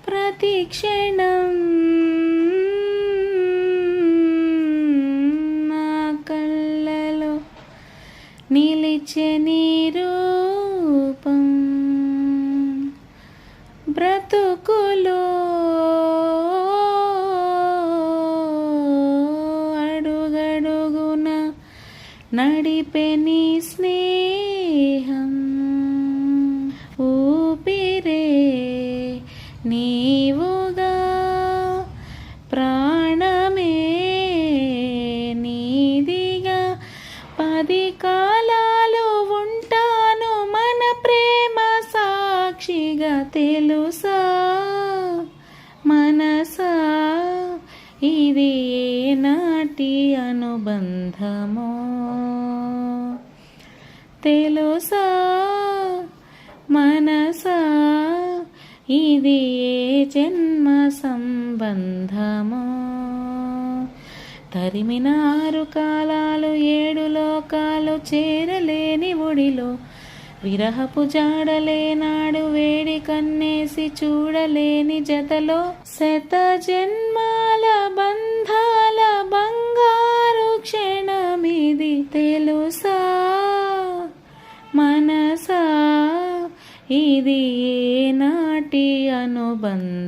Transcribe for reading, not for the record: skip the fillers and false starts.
ప్రతి క్షణం నా కళ్ళలో నిలిచే నీ రూపం, బ్రతుకులో అడుగడుగున నడిపే నీ స్నేహం, ఊపిరే నీవుగా, ప్రాణమే నీదిగా, 10 కాలాలు ఉంటాను మన ప్రేమ సాక్షిగా. తెలుసా మనసా ఇది ఏనాటి అనుబంధమో, తెలుసా మనసా ఇది ఏ జన్మ సంబంధమో. తరిమిన 6 కాలాలు 7 లోకాలు చేరలేని ఒడిలో, విరహపు జాడలేనాడు వేడి కన్నేసి చూడలేని జతలో, శత జన్మాల బంధాల బంగారు క్షణమిది. తెలుసా మనసా ఇది ఏనాటి అనుబంధం.